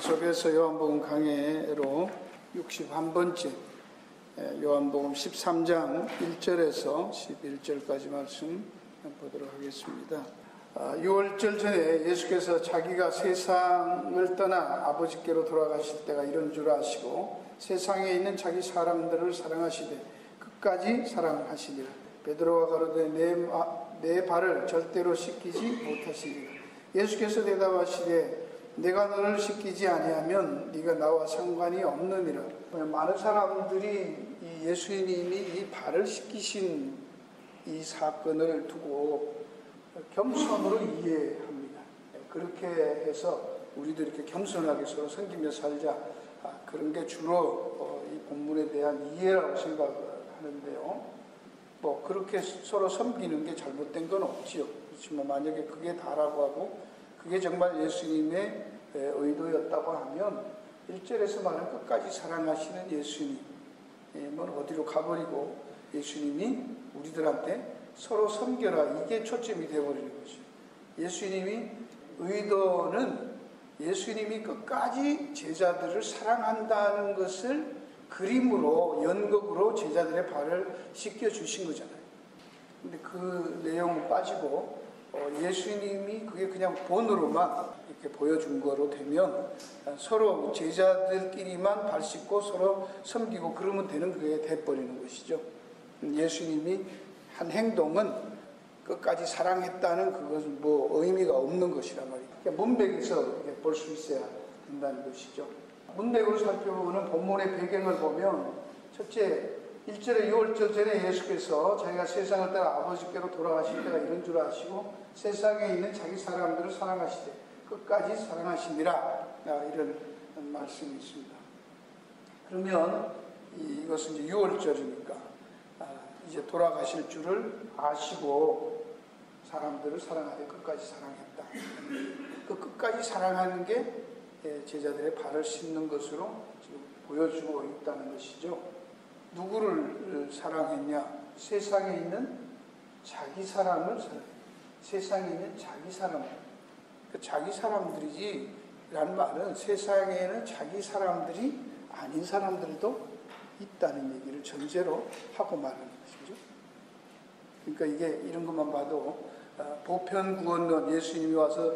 계속해서 요한복음 강해로 61번째 요한복음 13장 1절에서 11절까지 말씀 보도록 하겠습니다. 6월절 전에 예수께서 자기가 세상을 떠나 아버지께로 돌아가실 때가 이런 줄 아시고 세상에 있는 자기 사람들을 사랑하시되 끝까지 사랑하시니라. 베드로가 가로되 내 발을 절대로 씻기지 못하시리라. 예수께서 대답하시되 내가 너를 씻기지 아니하면 네가 나와 상관이 없느니라. 많은 사람들이 이 예수님이 이 발을 씻기신 이 사건을 두고 겸손으로 이해합니다. 그렇게 해서 우리도 이렇게 겸손하게 서로 섬기며 살자, 그런 게 주로 이 본문에 대한 이해라고 생각을 하는데요. 그렇게 서로 섬기는 게 잘못된 건 없지요. 그렇지만 만약에 그게 다라고 하고 그게 정말 예수님의 의도였다고 하면 1절에서 말하는 끝까지 사랑하시는 예수님은 어디로 가버리고 예수님이 우리들한테 서로 섬겨라, 이게 초점이 되어버리는 것이죠. 예수님이 의도는 예수님이 끝까지 제자들을 사랑한다는 것을 그림으로 연극으로 제자들의 발을 씻겨주신 거잖아요. 근데 그 내용은 빠지고 예수님이 그게 그냥 본으로만 이렇게 보여준 거로 되면 서로 제자들끼리만 발 씻고 서로 섬기고 그러면 되는 그게 돼버리는 것이죠. 예수님이 한 행동은 끝까지 사랑했다는 그것은 의미가 없는 것이란 말이에요. 그러니까 문맥에서 볼 수 있어야 된다는 것이죠. 문맥으로 살펴보면 본문의 배경을 보면 첫째 1절에 6월절 전에 예수께서 자기가 세상을 따라 아버지께로 돌아가실 때가 이런 줄 아시고 세상에 있는 자기 사람들을 사랑하시되 끝까지 사랑하시니라, 이런 말씀이 있습니다. 그러면 이것은 이제 6월절이니까 이제 돌아가실 줄을 아시고 사람들을 사랑하되 끝까지 사랑했다. 그 끝까지 사랑하는 게 제자들의 발을 씻는 것으로 지금 보여주고 있다는 것이죠. 누구를 사랑했냐? 세상에 있는 자기 사람을 사랑했다. 세상에 있는 자기 사람, 자기 사람들이지 라는 말은 세상에는 자기 사람들이 아닌 사람들도 있다는 얘기를 전제로 하고 말하는 것이죠. 그러니까 이게 이런 것만 봐도 보편구원론, 예수님이 와서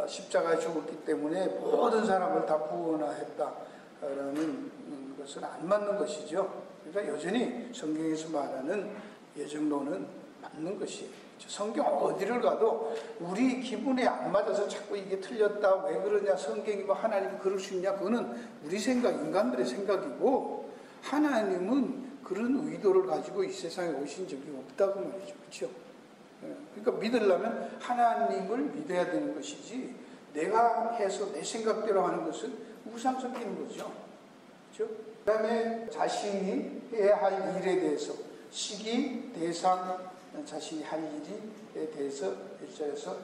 십자가에 죽었기 때문에 모든 사람을 다 구원하였다라는 것은 안 맞는 것이죠. 그러니까 여전히 성경에서 말하는 예정론은 맞는 것이에요. 성경 어디를 가도 우리 기분에 안 맞아서 자꾸 이게 틀렸다, 왜 그러냐, 성경이 하나님이 그럴 수 있냐, 그거는 우리 생각, 인간들의 생각이고 하나님은 그런 의도를 가지고 이 세상에 오신 적이 없다고 말이죠. 그렇죠? 그러니까 믿으려면 하나님을 믿어야 되는 것이지 내가 해서 내 생각대로 하는 것은 우상숭배인 거죠. 그렇죠? 그 다음에 자신이 해야 할 일에 대해서 시기, 대상, 자신이 할 일에 대해서 1절에서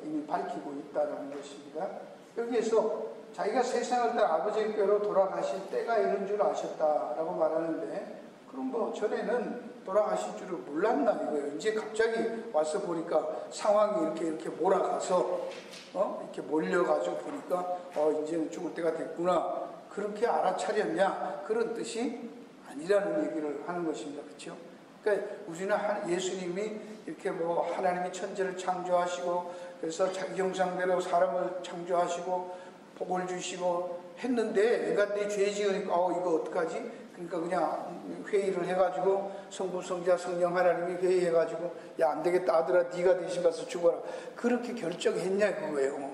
이미 밝히고 있다는 것입니다. 여기에서 자기가 세상을 따라 아버지께로 돌아가실 때가 이런 줄 아셨다라고 말하는데, 그럼 전에는 돌아가실 줄을 몰랐나 이거예요. 이제 갑자기 와서 보니까 상황이 이렇게 몰아가서 이렇게 몰려가지고 보니까 이제는 죽을 때가 됐구나, 그렇게 알아차렸냐, 그런 뜻이 아니라는 얘기를 하는 것입니다. 그렇죠? 그러니까 우리는 예수님이 이렇게 하나님이 천지를 창조하시고 그래서 자기 형상대로 사람을 창조하시고 복을 주시고 했는데 인간들이 죄 지으니까 이거 어떡하지? 그러니까 그냥 회의를 해가지고 성부, 성자, 성령 하나님이 회의해가지고 야, 안 되겠다, 아들아 네가 대신 가서 죽어라, 그렇게 결정했냐 그거예요.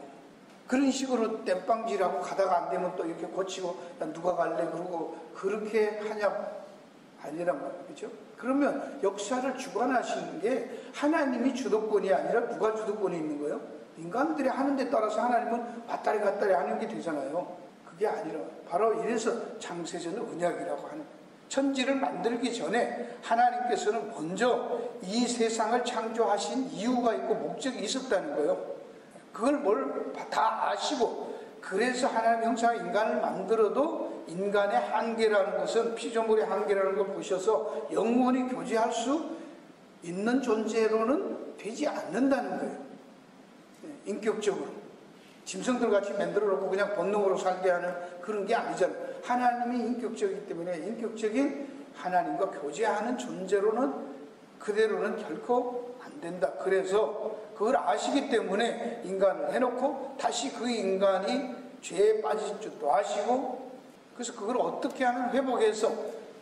그런 식으로 땜빵질하고 가다가 안 되면 또 이렇게 고치고 야, 누가 갈래 그러고 그렇게 하냐? 아니란 말이에요. 그렇죠? 그러면 역사를 주관하시는 게 하나님이 주도권이 아니라 누가 주도권이 있는 거예요? 인간들이 하는 데 따라서 하나님은 왔다리 갔다리 하는 게 되잖아요. 그게 아니라 바로 이래서 창세전은 언약이라고 하는 거예요. 천지를 만들기 전에 하나님께서는 먼저 이 세상을 창조하신 이유가 있고 목적이 있었다는 거예요. 그걸 다 아시고, 그래서 하나님 형상의 인간을 만들어도 인간의 한계라는 것은, 피조물의 한계라는 걸 보셔서 영원히 교제할 수 있는 존재로는 되지 않는다는 거예요. 인격적으로. 짐승들 같이 만들어 놓고 그냥 본능으로 살게 하는 그런 게 아니잖아요. 하나님이 인격적이기 때문에 인격적인 하나님과 교제하는 존재로는 그대로는 결코 안 된다. 그래서 그걸 아시기 때문에 인간을 해놓고 다시 그 인간이 죄에 빠질 줄도 아시고, 그래서 그걸 어떻게 하면 회복해서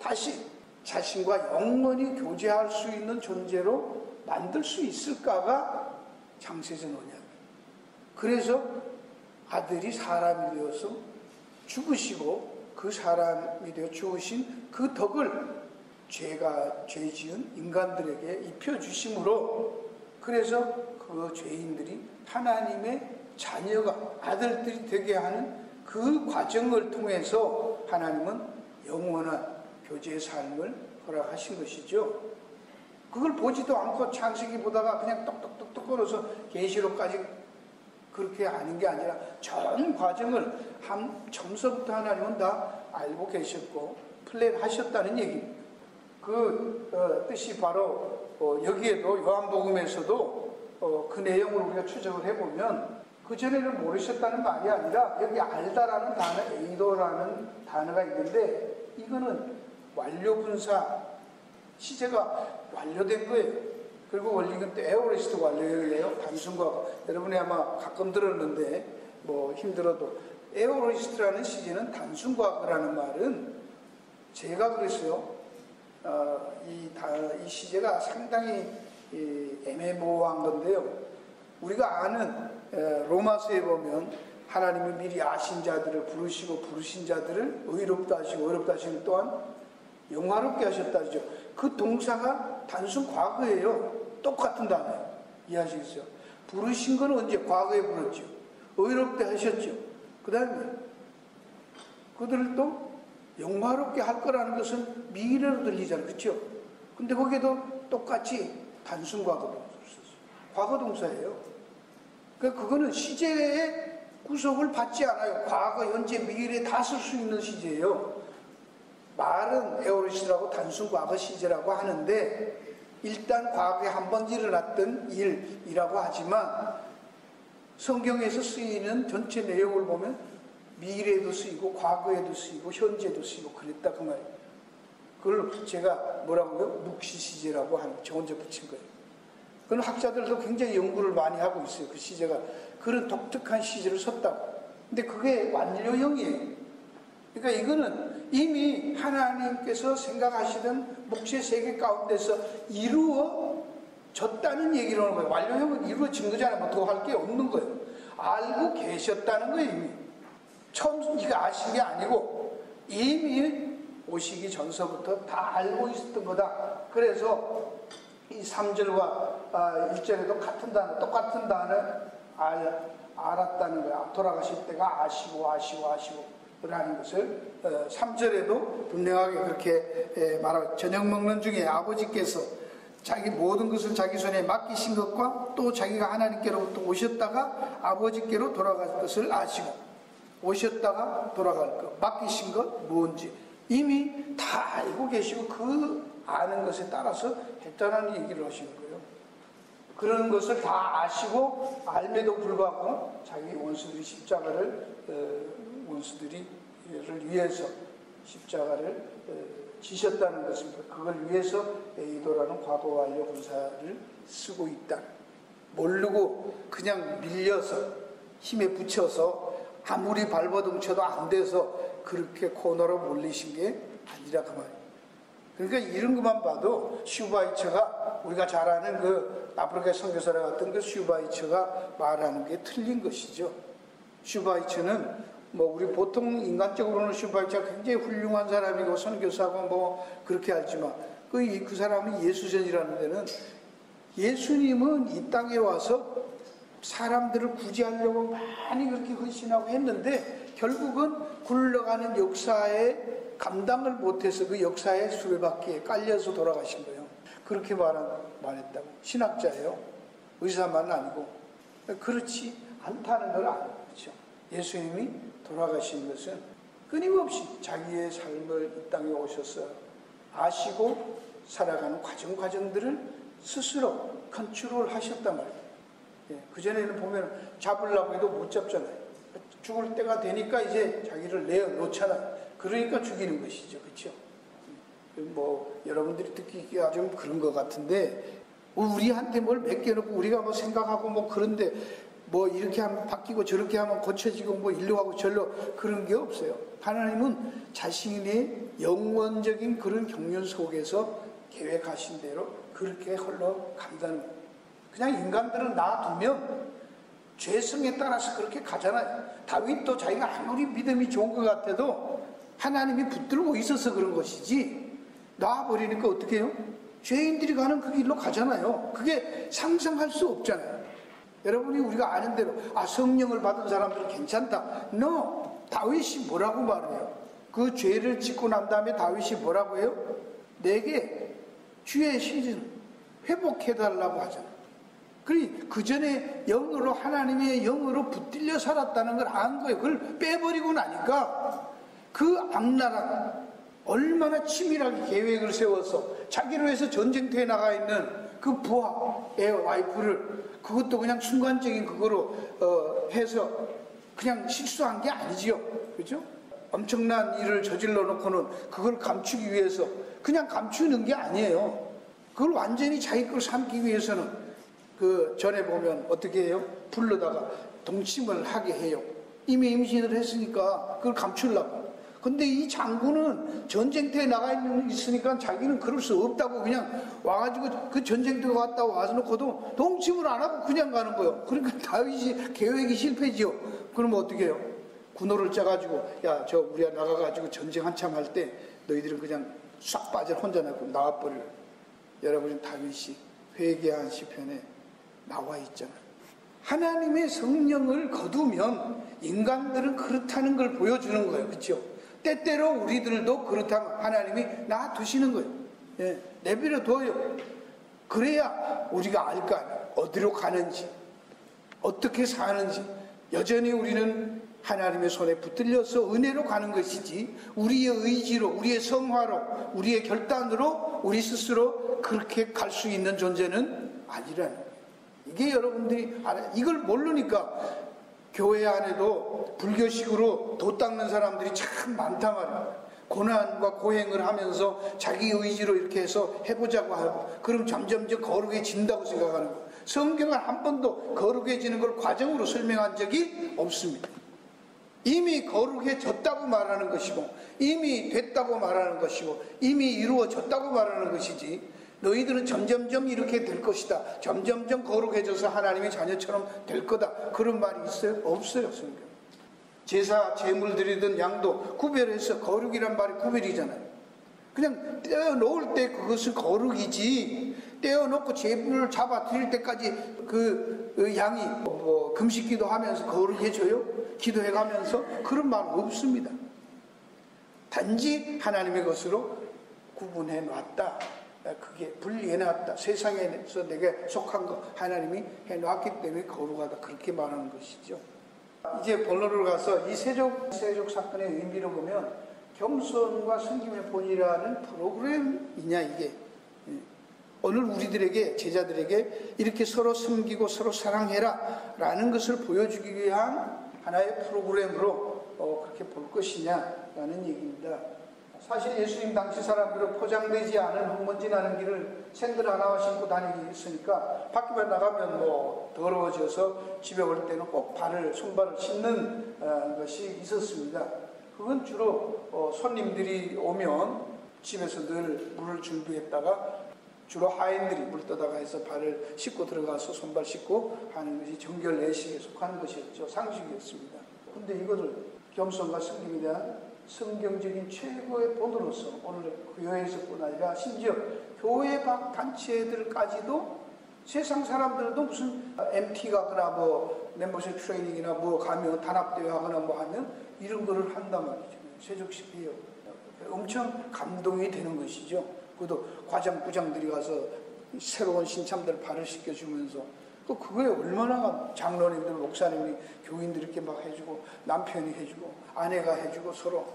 다시 자신과 영원히 교제할 수 있는 존재로 만들 수 있을까가 창세전 언약이에요. 그래서 아들이 사람이 되어서 죽으시고 그 사람이 되어 죽으신 그 덕을 죄 지은 인간들에게 입혀주심으로, 그래서 그 죄인들이 하나님의 자녀가 아들들이 되게 하는 그 과정을 통해서 하나님은 영원한 교제의 삶을 허락하신 것이죠. 그걸 보지도 않고 창세기 보다가 그냥 똑똑똑똑 걸어서 계시록까지 그렇게 하는 게 아니라 전 과정을 처음서부터 하나님은 다 알고 계셨고 플랜하셨다는 얘기입니다. 그 뜻이 바로 여기에도 요한복음에서도 그 내용을 우리가 추적을 해보면 그전에는 모르셨다는 말이 아니라 여기 알다라는 단어, 에이도라는 단어가 있는데 이거는 완료분사, 시제가 완료된 거예요. 그리고 원리는 또 에오리스트 완료예요. 단순과 여러분이 아마 가끔 들었는데 뭐 힘들어도 에오리스트라는 시제는 단순과라는 말은 제가 그랬어요. 이 시제가 상당히 애매모호한 건데요. 우리가 아는 로마서에 보면 하나님이 미리 아신 자들을 부르시고 부르신 자들을 의롭다 하시고 의롭다 하시는 또한 영화롭게 하셨다 하죠. 그 동사가 단순 과거예요. 똑같은 단어예요. 이해하시겠어요? 부르신 건 언제? 과거에 불렀죠. 의롭게 하셨죠. 그 다음에 그들을 또 영화롭게 할 거라는 것은 미래로 들리잖아요. 그렇죠? 근데 거기에도 똑같이 단순 과거 동사를 썼어요. 과거 동사예요. 그러니까 그거는 시제의 구속을 받지 않아요. 과거, 현재, 미래 다 쓸 수 있는 시제예요. 말은 에오리스라고 단순 과거 시제라고 하는데 일단 과거에 한 번 일어났던 일이라고 하지만 성경에서 쓰이는 전체 내용을 보면 미래에도 쓰이고 과거에도 쓰이고 현재도 쓰이고 그랬다 그 말이에요. 그걸 제가 뭐라고요? 묵시 시제라고 하는 저 혼자 붙인 거예요. 그건 학자들도 굉장히 연구를 많이 하고 있어요. 그 시제가 그런 독특한 시제를 썼다고. 근데 그게 완료형이에요. 그러니까 이거는 이미 하나님께서 생각하시던 목재 세계 가운데서 이루어졌다는 얘기를 하는 거예요. 완료형은 이루어진 거잖아요. 뭐 더 할 게 없는 거예요. 알고 계셨다는 거예요. 이미 처음 이거 아신 게 아니고 이미 오시기 전서부터 다 알고 있었던 거다. 그래서 이 3절과 1절에도 같은 단어, 똑같은 단어 알았다는 거야. 돌아가실 때가 아시고 라는 것을 3절에도 분명하게 그렇게 말하고, 저녁 먹는 중에 아버지께서 자기 모든 것을 자기 손에 맡기신 것과 또 자기가 하나님께로부터 오셨다가 아버지께로 돌아갈 것을 아시고, 오셨다가 돌아갈 것, 맡기신 것 뭔지 이미 다 알고 계시고 그 아는 것에 따라서 했다는 얘기를 하시는 거예요. 그런 것을 다 아시고 알매도 불구하고 자기 원수들이 원수들을 위해서 십자가를 지셨다는 것입니다. 그걸 위해서 에이도라는 과거 완료 분사를 쓰고 있다. 모르고 그냥 밀려서 힘에 붙여서 아무리 발버둥 쳐도 안 돼서 그렇게 코너로 몰리신 게 아니라 그 말이에요. 그러니까 이런 것만 봐도 슈바이처가 우리가 잘 아는 그 아프리카 선교사라 같은 그 슈바이처가 말하는 게 틀린 것이죠. 슈바이처는 뭐 우리 보통 인간적으로는 슈바이처가 굉장히 훌륭한 사람이고 선교사고 뭐 그렇게 알지만 그 사람이 예수전이라는 데는 예수님은 이 땅에 와서 사람들을 구제하려고 많이 그렇게 헌신하고 했는데 결국은 굴러가는 역사에 감당을 못해서 그 역사의 수레바퀴에 깔려서 돌아가신 거예요. 그렇게 말했다고. 신학자예요. 의사만 아니고. 그렇지 않다는 걸 알죠. 예수님이 돌아가신 것은 끊임없이 자기의 삶을 이 땅에 오셔서 아시고 살아가는 과정들을 스스로 컨트롤 하셨단 말이에요. 그전에는 보면 잡으려고 해도 못 잡잖아요. 죽을 때가 되니까 이제 자기를 내어놓잖아요. 그러니까 죽이는 것이죠. 그렇죠? 뭐 여러분들이 듣기가 좀 그런 것 같은데, 우리한테 뭘 맡겨놓고 우리가 뭐 생각하고 뭐 그런데 뭐 이렇게 하면 바뀌고 저렇게 하면 고쳐지고 뭐 일로 가고 절로 그런 게 없어요. 하나님은 자신의 영원적인 그런 경륜 속에서 계획하신 대로 그렇게 흘러간다는 거예요. 그냥 인간들은 놔두면 죄성에 따라서 그렇게 가잖아요. 다윗도 자기가 아무리 믿음이 좋은 것 같아도 하나님이 붙들고 있어서 그런 것이지, 놔버리니까 어떻게 해요? 죄인들이 가는 그 길로 가잖아요. 그게 상상할 수 없잖아요. 여러분이 우리가 아는 대로 성령을 받은 사람들은 괜찮다. No. 다윗이 뭐라고 말해요? 그 죄를 짓고 난 다음에 다윗이 뭐라고 해요? 내게 주의 신을 회복해달라고 하잖아요. 그 전에 영으로, 하나님의 영으로 붙들려 살았다는 걸 안 거예요. 그걸 빼버리고 나니까 그 악랄한, 얼마나 치밀하게 계획을 세워서 자기를 위해서 전쟁터에 나가 있는 그 부하의 와이프를, 그것도 그냥 순간적인 그거로 해서 그냥 실수한 게 아니지요. 그죠? 엄청난 일을 저질러 놓고는 그걸 감추기 위해서 그냥 감추는 게 아니에요. 그걸 완전히 자기 걸 삼기 위해서는 그 전에 보면 어떻게 해요? 불러다가 동침을 하게 해요. 이미 임신을 했으니까 그걸 감추려고. 근데 이 장군은 전쟁터에 나가 있으니까 자기는 그럴 수 없다고 그냥 와가지고 그 전쟁터에 갔다 와서 놓고도 동침을 안 하고 그냥 가는 거예요. 그러니까 다윗이 계획이 실패지요. 그러면 어떻게 해요? 군호를 짜가지고, 야, 저 우리가 나가가지고 전쟁 한참 할 때 너희들은 그냥 싹 빠져 혼자 나와버려. 여러분, 다윗이 회개한 시편에 나와 있잖아요. 하나님의 성령을 거두면 인간들은 그렇다는 걸 보여주는 거예요. 그렇죠? 때때로 우리들도 그렇다면 하나님이 놔두시는 거예요. 내버려 둬요. 그래야 우리가 알 거 아니에요. 어디로 가는지, 어떻게 사는지. 여전히 우리는 하나님의 손에 붙들려서 은혜로 가는 것이지, 우리의 의지로, 우리의 성화로, 우리의 결단으로 우리 스스로 그렇게 갈 수 있는 존재는 아니라는 거예요. 이게 여러분들이 알아요. 이걸 모르니까 교회 안에도 불교식으로 도 닦는 사람들이 참 많단 말이에요. 고난과 고행을 하면서 자기 의지로 이렇게 해서 해보자고 하고, 그럼 점점점 거룩해진다고 생각하는 거예요. 성경은 한 번도 거룩해지는 걸 과정으로 설명한 적이 없습니다. 이미 거룩해졌다고 말하는 것이고, 이미 됐다고 말하는 것이고, 이미 이루어졌다고 말하는 것이지, 너희들은 점점점 이렇게 될 것이다, 점점점 거룩해져서 하나님의 자녀처럼 될 거다, 그런 말이 있어요? 없어요. 성경. 제사 제물 드리던 양도 구별해서 거룩이란 말이 구별이잖아요. 그냥 떼어놓을 때 그것은 거룩이지, 떼어놓고 제물을 잡아 드릴 때까지 그 양이 뭐 금식기도 하면서 거룩해져요? 기도해가면서? 그런 말은 없습니다. 단지 하나님의 것으로 구분해 놨다, 그게 분리해놨다, 세상에서 내게 속한 거 하나님이 해놨기 때문에 거룩하다, 그렇게 말하는 것이죠. 이제 본론으로 가서 이 세족 사건의 의미로 보면 겸손과 섬김의 본이라는 프로그램이냐, 이게 오늘 우리들에게, 제자들에게 이렇게 서로 섬기고 서로 사랑해라 라는 것을 보여주기 위한 하나의 프로그램으로 그렇게 볼 것이냐라는 얘기입니다. 사실 예수님 당시 사람들은 포장되지 않은 흙먼지 나는 길을 샌들 하나 신고 다니기 있으니까 밖에만 나가면 뭐 더러워져서 집에 올 때는 꼭 손발을 씻는 것이 있었습니다. 그건 주로 손님들이 오면 집에서 늘 물을 준비했다가 주로 하인들이 물 떠다가 해서 발을 씻고 들어가서 손발 씻고 하는 것이 정결 내식에 속하는 것이었죠. 상식이었습니다. 근데 이것을 겸손과 섬김에 대한 성경적인 최고의 본으로서 오늘 교회에서뿐 아니라 심지어 교회 밖 단체들까지도, 세상 사람들도 무슨 MT 가거나 뭐 멤버십 트레이닝이나 뭐 가면 단합대회 하거나 뭐 하면 이런 거를 한단 말이죠. 세족식이에요. 엄청 감동이 되는 것이죠. 그것도 과장 부장들이 가서 새로운 신참들 발을 씻겨주면서, 또 그거에 얼마나 장로님들, 목사님이, 교인들이 이렇게 막 해주고, 남편이 해주고, 아내가 해주고, 서로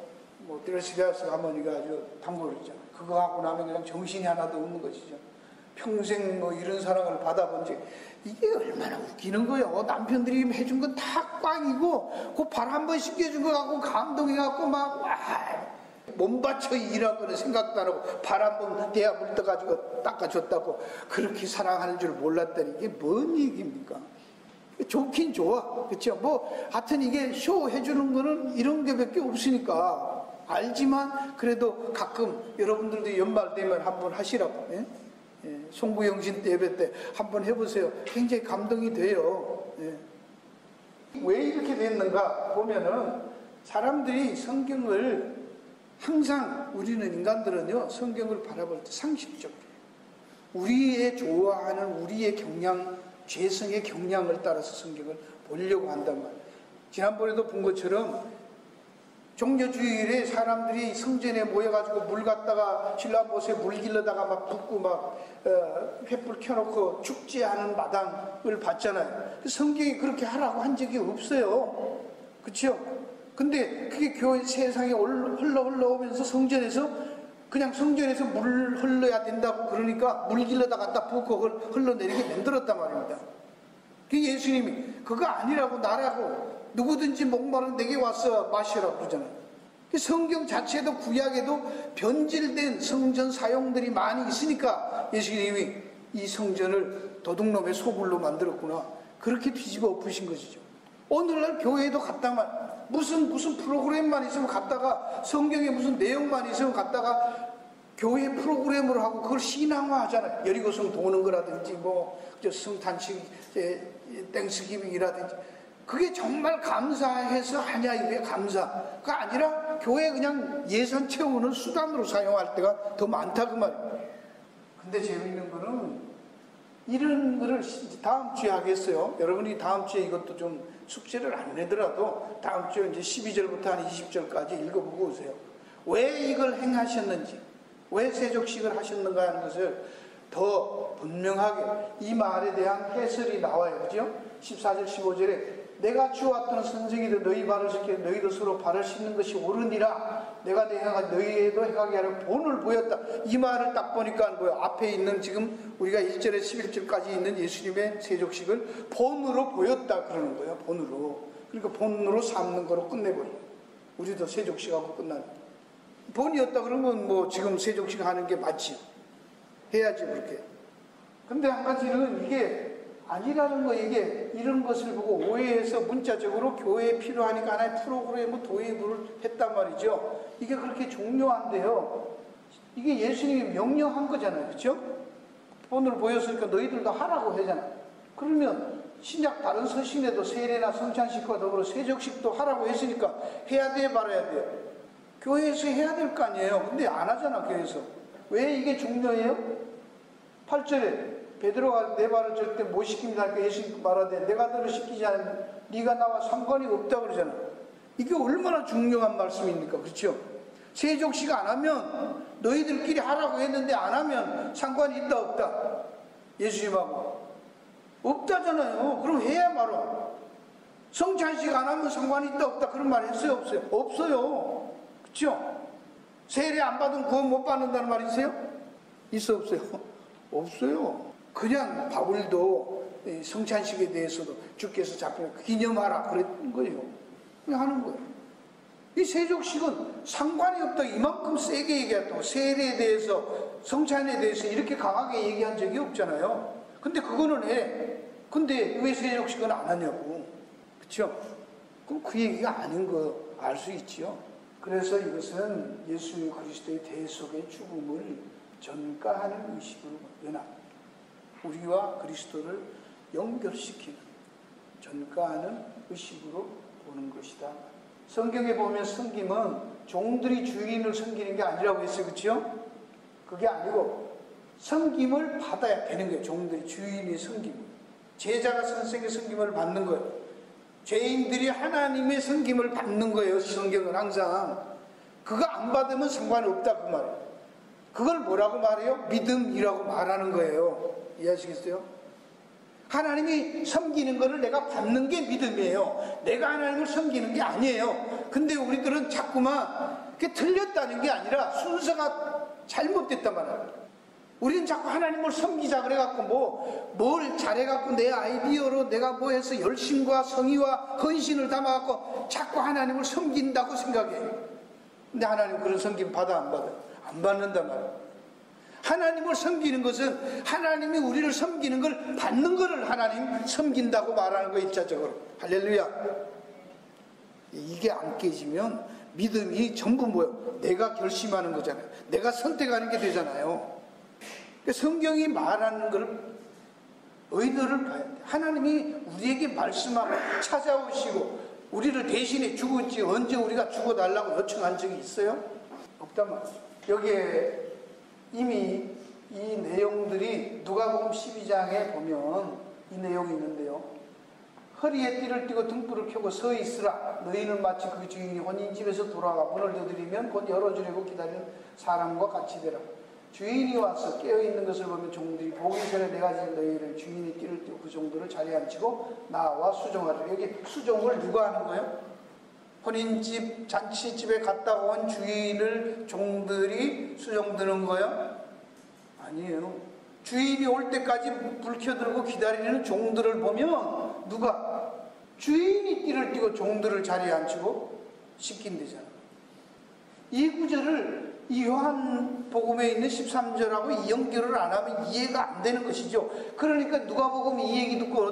뭐 드레스리아스 할머니가 아주 단골이잖아요. 그거 하고 나면 그냥 정신이 하나도 없는 것이죠. 평생 뭐 이런 사랑을 받아본 적, 이게 얼마나 웃기는 거예요. 남편들이 해준 건 다 꽝이고 그 발 한 번 씻겨준 거 갖고 감동해갖고 막 와, 몸 바쳐 일하고는 생각도 안 하고 발 한 번 대야 물 떠가지고 닦아줬다고 그렇게 사랑하는 줄 몰랐다니 이게 뭔 얘기입니까? 좋긴 좋아, 그렇죠? 뭐 하여튼 이게 쇼 해주는 거는 이런 게밖에 없으니까 알지만 그래도 가끔 여러분들도 연말 되면 한번 하시라고. 예? 예, 송구영신 예배 때 한번 해보세요. 굉장히 감동이 돼요. 예. 왜 이렇게 됐는가 보면은 사람들이 성경을 항상 우리는 인간들은요 성경을 바라볼 때 상식적으로 우리의 좋아하는 우리의 경향, 죄성의 경향을 따라서 성경을 보려고 한단 말이에요. 지난번에도 본 것처럼 종려주일에 사람들이 성전에 모여가지고 물 갖다가 신라못에 물 길러다가 막 붓고 막 횃불 켜놓고 축제하는 마당을 봤잖아요. 성경이 그렇게 하라고 한 적이 없어요. 그렇죠? 근데 그게 교회 세상에 흘러오면서 성전에서 그냥 성전에서 물 흘러야 된다고 그러니까 물 길러다 갖다 붓고 그걸 흘러내리게 만들었단 말입니다. 그 예수님이 그거 아니라고 나라고 누구든지 목마른 내게 와서 마시라고 그러잖아요. 성경 자체도 구약에도 변질된 성전 사용들이 많이 있으니까 예수님이 이 성전을 도둑놈의 소굴로 만들었구나 그렇게 뒤집어 엎으신 것이죠. 오늘날 교회에도 갔다만 무슨 프로그램만 있으면 갔다가 성경에 무슨 내용만 있으면 갔다가 교회 프로그램으로 하고 그걸 신앙화 하잖아요. 여리고성 도는 거라든지 뭐 성탄식 땡스기빙이라든지 그게 정말 감사해서 하냐 이게 감사가 아니라 교회 그냥 예산 채우는 수단으로 사용할 때가 더 많다 그 말이에요. 근데 재미있는 거는 이런 거를 다음 주에 하겠어요. 여러분이 다음 주에 이것도 좀 숙제를 안 내더라도 다음 주에 이제 12절부터 한 20절까지 읽어보고 오세요. 왜 이걸 행하셨는지, 왜 세족식을 하셨는가 하는 것을 더 분명하게 이 말에 대한 해설이 나와요. 그죠? 14절 15절에 내가 주왔던 선생이도 너희 발을 씻게 너희도 서로 발을 씻는 것이 옳으니라. 내가 내 행하 너희에도 행하게 하려 본을 보였다. 이 말을 딱 보니까 뭐야? 앞에 있는 지금 우리가 1절에 11절까지 있는 예수님의 세족식을 본으로 보였다 그러는 거예요. 본으로. 그러니까 본으로 삼는 거로 끝내버려요. 우리도 세족식하고 끝나는. 본이었다 그러면 뭐 지금 세족식 하는 게 맞지. 해야지 그렇게. 근데 한 가지는 이게 아니라는 거 이게 이런 것을 보고 오해해서 문자적으로 교회에 필요하니까 하나의 프로그램을 도입을 했단 말이죠. 이게 그렇게 중요한데요. 이게 예수님이 명령한 거잖아요. 그렇죠? 본을 보였으니까 너희들도 하라고 하잖아요. 그러면 신약 다른 서신에도 세례나 성찬식과 더불어 세족식도 하라고 했으니까 해야 돼 말아야 돼요. 교회에서 해야 될 거 아니에요. 근데 안 하잖아 교회에서. 왜 이게 중요해요? 8절에 베드로가 내 발을 절대 못 시킵니다 하니까 예수님 말하되 내가 너를 시키지 않으면 네가 나와 상관이 없다 그러잖아. 이게 얼마나 중요한 말씀입니까? 그렇죠? 세족식 안 하면 너희들끼리 하라고 했는데 안 하면 상관이 있다 없다? 예수님하고 없다잖아요. 그럼 해야 말아. 성찬식 안 하면 상관이 있다 없다 그런 말 했어요 없어요? 없어요. 그렇죠? 세례 안 받으면 구원 못 받는다는 말 있어요? 있어 없어요? 없어요. 그냥 바울도 성찬식에 대해서도 주께서 잡히면 기념하라 그랬던 거예요. 그냥 하는 거예요. 이 세족식은 상관이 없다 이만큼 세게 얘기했다고. 세례에 대해서 성찬에 대해서 이렇게 강하게 얘기한 적이 없잖아요. 근데 그거는 해. 근데 왜 세족식은 안 하냐고. 그렇죠? 그럼 그 얘기가 아닌 거 알 수 있죠. 그래서 이것은 예수 그리스도의 대속의 죽음을 전가하는 의식으로 연합. 우리와 그리스도를 연결시키는 전가하는 의식으로 보는 것이다. 성경에 보면 섬김은 종들이 주인을 섬기는 게 아니라고 했어요. 그렇죠? 그게 아니고 섬김을 받아야 되는 거예요. 종들이 주인의 섬김. 제자가 선생의 섬김을 받는 거예요. 죄인들이 하나님의 섬김을 받는 거예요. 성경은 항상. 그거 안 받으면 상관이 없다 그 말이에요. 그걸 뭐라고 말해요? 믿음이라고 말하는 거예요. 이해하시겠어요? 하나님이 섬기는 거를 내가 받는 게 믿음이에요. 내가 하나님을 섬기는 게 아니에요. 근데 우리들은 자꾸만 그게 틀렸다는 게 아니라 순서가 잘못됐단 말이에요. 우리는 자꾸 하나님을 섬기자 그래갖고 뭘 잘해갖고 내 아이디어로 내가 뭐 해서 열심과 성의와 헌신을 담아갖고 자꾸 하나님을 섬긴다고 생각해요. 근데 하나님 그런 섬김 받아 안 받아? 안 받는단 말이에요. 하나님을 섬기는 것은 하나님이 우리를 섬기는 걸 받는 것을 하나님 섬긴다고 말하는 거 일차적으로. 할렐루야. 이게 안 깨지면 믿음이 전부 뭐예요? 내가 결심하는 거잖아요. 내가 선택하는 게 되잖아요. 성경이 말하는 걸 의도를 봐야 돼. 하나님이 우리에게 말씀하고 찾아오시고 우리를 대신해 죽을지 언제 우리가 죽어달라고 요청한 적이 있어요? 없단 말이죠. 여기에 이미 이 내용들이 누가복음 12장에 보면 이 내용이 있는데요. 허리에 띠를 띠고 등불을 켜고 서 있으라. 너희는 마치 그 주인이 혼인집에서 돌아가 문을 두드리면 곧 열어주려고 기다리는 사람과 같이 되라. 주인이 와서 깨어있는 것을 보면 종들이 보기 전에 내가 지금 너희를 주인이 띠를 띠고 그 종들을 자리에 앉히고 나와 수종하리라. 여기 수종을 누가 하는 거예요? 혼인집 잔치집에 갔다 온 주인을 종들이 수종드는 거예요? 아니에요. 주인이 올 때까지 불 켜들고 기다리는 종들을 보면 누가? 주인이 띠를 띠고 종들을 자리에 앉히고 씻긴대잖아요. 이 구절을 이 요한복음에 있는 13절하고 연결을 안 하면 이해가 안 되는 것이죠. 그러니까 누가복음 이 얘기 듣고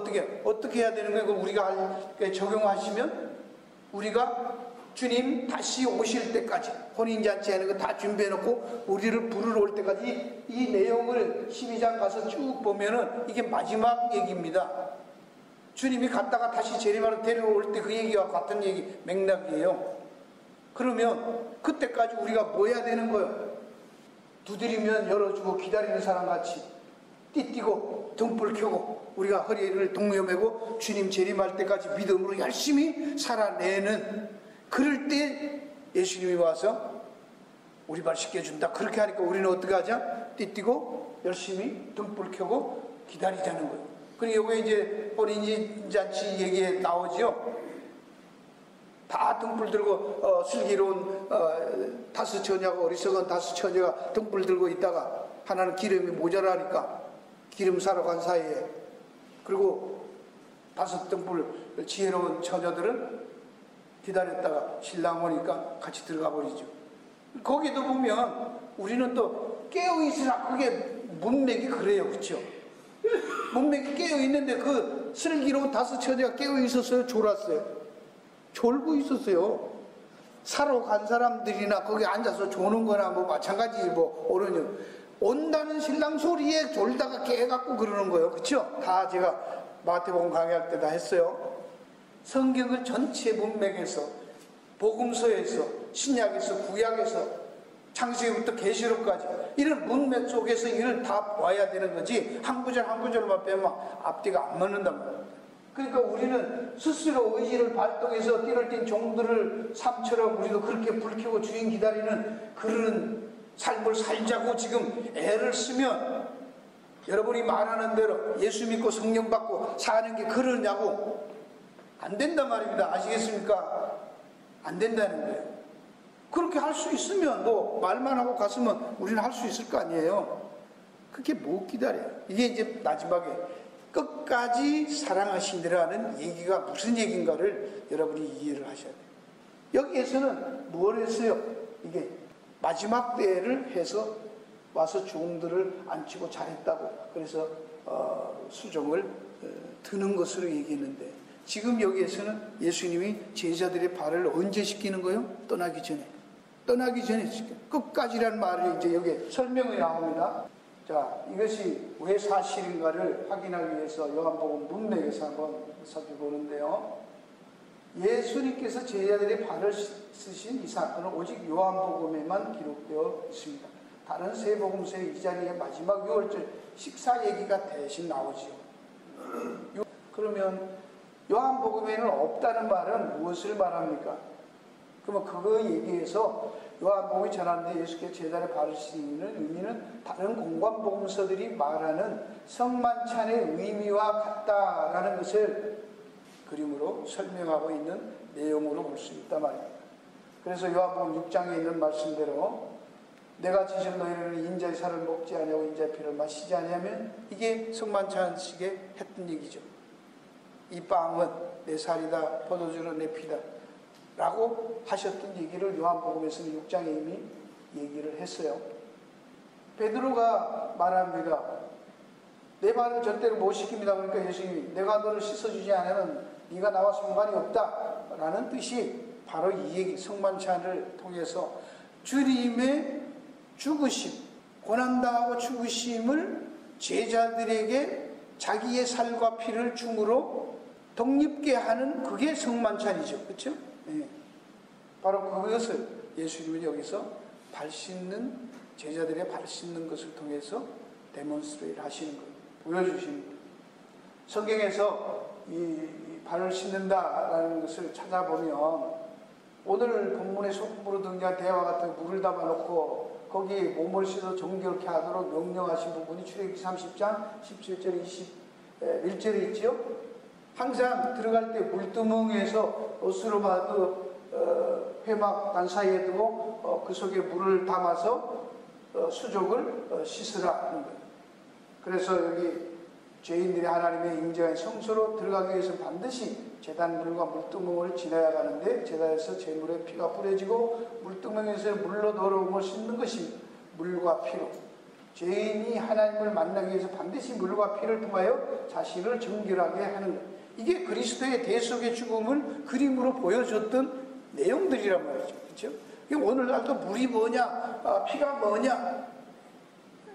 어떻게 해야 되는 거예요? 우리가 적용하시면 우리가 주님 다시 오실 때까지 혼인잔치 하는 거 다 준비해놓고 우리를 부르러 올 때까지 이 내용을 12장 가서 쭉 보면은 이게 마지막 얘기입니다. 주님이 갔다가 다시 재림하러 데려올 때 그 얘기와 같은 얘기 맥락이에요. 그러면 그때까지 우리가 뭐 해야 되는 거예요? 두드리면 열어주고 기다리는 사람같이 띠띠고 등불 켜고 우리가 허리를 동여매고 주님 재림할 때까지 믿음으로 열심히 살아내는, 그럴 때 예수님이 와서 우리 발 씻겨준다. 그렇게 하니까 우리는 어떻게 하자? 띠띠고 열심히 등불 켜고 기다리자는 거예요. 그리고 여기 이제 혼인잔치 얘기에 나오죠. 다 등불 들고 슬기로운 다섯 처녀가, 어리석은 다섯 처녀가 등불 들고 있다가 하나는 기름이 모자라니까 기름 사러 간 사이에, 그리고 다섯 등불 지혜로운 처녀들은 기다렸다가 신랑 오니까 같이 들어가 버리죠. 거기도 보면 우리는 또 깨어있으나 그게 문맥이 그래요. 그렇죠? 문맥이 깨어있는데 그 슬기로운 다섯 처녀가 깨어있었어요? 졸았어요? 졸고 있었어요. 사러 간 사람들이나 거기 앉아서 조는 거나 뭐 마찬가지지 뭐 오르는 온다는 신랑 소리에 졸다가 깨갖고 그러는 거예요. 그렇죠? 다 제가 마태복음 강의할 때 다 했어요. 성경을 전체 문맥에서, 복음서에서, 신약에서, 구약에서, 창세기부터 계시록까지 이런 문맥 속에서 이걸 다 봐야 되는 거지 한 구절 한 구절만 빼면 앞뒤가 안 맞는단 말이에요. 그러니까 우리는 스스로 의지를 발동해서 띠를 띤 종들을 삶처럼 우리도 그렇게 불 켜고 주인 기다리는 그런 삶을 살자고 지금 애를 쓰면 여러분이 말하는 대로 예수 믿고 성령 받고 사는 게 그러냐고? 안 된단 말입니다. 아시겠습니까? 안 된다는 거예요. 그렇게 할 수 있으면 뭐 말만 하고 갔으면 우리는 할 수 있을 거 아니에요. 그렇게 못 기다려요. 이게 이제 마지막에 끝까지 사랑하신다라는 얘기가 무슨 얘기인가를 여러분이 이해를 하셔야 돼요. 여기에서는 뭘 했어요? 이게 마지막 때를 해서 와서 종들을 앉히고 잘했다고 그래서 수종을 드는 것으로 얘기했는데, 지금 여기에서는 예수님이 제자들의 발을 언제 씻기는 거예요? 떠나기 전에. 떠나기 전에 씻겨. 끝까지라는 말이 이제 여기에 설명이 나옵니다. 자, 이것이 왜 사실인가를 확인하기 위해서 요한복음 문맥에서 한번 살펴보는데요. 예수님께서 제자들의 발을 씻으신 이 사건은 오직 요한복음에만 기록되어 있습니다. 다른 세 복음서에 이 자리에 마지막 6월절 식사 얘기가 대신 나오죠. 그러면 요한복음에는 없다는 말은 무엇을 말합니까? 그러면 그거 얘기해서 요한복음이 전하는데 예수께서 제자들의 발을 씻는 의미는 다른 공관복음서들이 말하는 성만찬의 의미와 같다라는 것을 그림으로 설명하고 있는 내용으로 볼 수 있단 말입니다. 그래서 요한복음 6장에 있는 말씀대로 내가 지신 너희는 인자의 살을 먹지 아니하고 인자의 피를 마시지 아니하면, 이게 성만찬식에 했던 얘기죠. 이 빵은 내 살이다, 포도주는 내 피다 라고 하셨던 얘기를 요한복음에서는 6장에 이미 얘기를 했어요. 베드로가 말합니다. 내 발을 절대로 못 씻깁니다. 그러니까 예수님이 내가 너를 씻어주지 않으면 네가 나와 상관이 없다 라는 뜻이 바로 이 얘기, 성만찬을 통해서 주님의 죽으심, 고난당하고 죽으심을 제자들에게 자기의 살과 피를 줌으로 독립게 하는, 그게 성만찬이죠. 그렇죠? 네. 바로 그것을 예수님은 여기서 발 씻는, 제자들의 발 씻는 것을 통해서 데몬스트레이트 하시는 거예요. 보여주시는 거예요. 성경에서 이 발을 씻는다라는 것을 찾아보면 오늘 본문의 소품으로 등장한 대화 같은 물을 담아놓고 거기에 몸을 씻어 정결케 하도록 명령하신 부분이 출애굽기 30장 17절 21절에 있지요. 항상 들어갈 때 물두멍에서 어스로바드 회막 단 사이에 두고 그 속에 물을 담아서 수족을 씻으라 하는 거예요. 그래서 여기 죄인들이 하나님의 인정한 성소로 들어가기 위해서 반드시 제단물과 물두멍을 지나야 가는데, 제단에서 제물의 피가 뿌려지고 물두멍에서 물로 더러움을 씻는 것이 물과 피로, 죄인이 하나님을 만나기 위해서 반드시 물과 피를 통하여 자신을 정결하게 하는 것, 이게 그리스도의 대속의 죽음을 그림으로 보여줬던 내용들이란 말이죠. 그렇죠? 오늘날도 물이 뭐냐, 피가 뭐냐,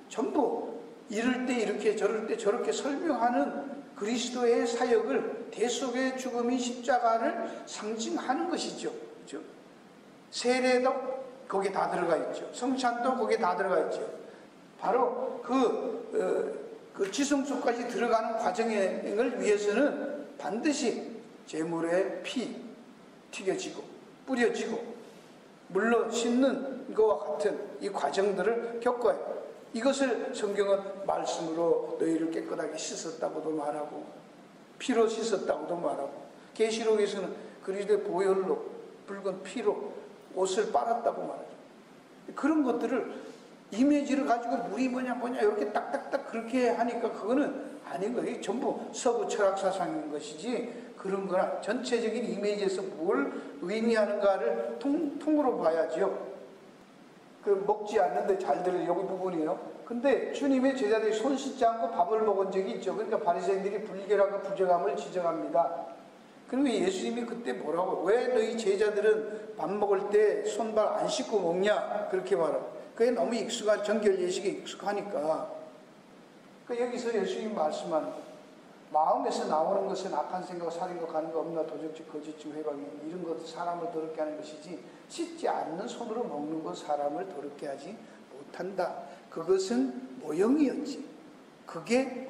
전부 이럴 때 이렇게 저럴 때 저렇게 설명하는 그리스도의 사역을, 대속의 죽음이 십자가를 상징하는 것이죠. 그렇죠? 세례도 거기에 다 들어가 있죠. 성찬도 거기에 다 들어가 있죠. 바로 그 지성소까지 들어가는 과정을 위해서는 반드시 제물의 피 튀겨지고 뿌려지고 물로 씻는 것과 같은 이 과정들을 겪어야 해요. 이것을 성경은 말씀으로 너희를 깨끗하게 씻었다고도 말하고 피로 씻었다고도 말하고, 계시록에서는 그리스도의 보혈로, 붉은 피로 옷을 빨았다고 말하죠. 그런 것들을 이미지를 가지고 물이 뭐냐 이렇게 딱딱딱 그렇게 하니까 그거는 아닌 거예요. 전부 서구 철학 사상인 것이지, 그런 거나 전체적인 이미지에서 뭘 의미하는가를 통으로 봐야죠. 그 먹지 않는데 잘 들을 여기 부분이에요. 근데 주님의 제자들이 손 씻지 않고 밥을 먹은 적이 있죠. 그러니까 바리새인들이 불결하고 부정함을 지적합니다. 그리고 예수님이 그때 뭐라고, 왜 너희 제자들은 밥 먹을 때 손발 안 씻고 먹냐, 그렇게 말하고, 그게 너무 익숙한 정결 예식에 익숙하니까. 그러니까 여기서 예수님이 말씀하는 거, 마음에서 나오는 것은 악한 생각, 살인과 간과 없나 도적질, 거짓증, 회방이, 이런 것도 사람을 더럽게 하는 것이지, 씻지 않는 손으로 먹는 것 사람을 더럽게 하지 못한다. 그것은 모형이었지. 그게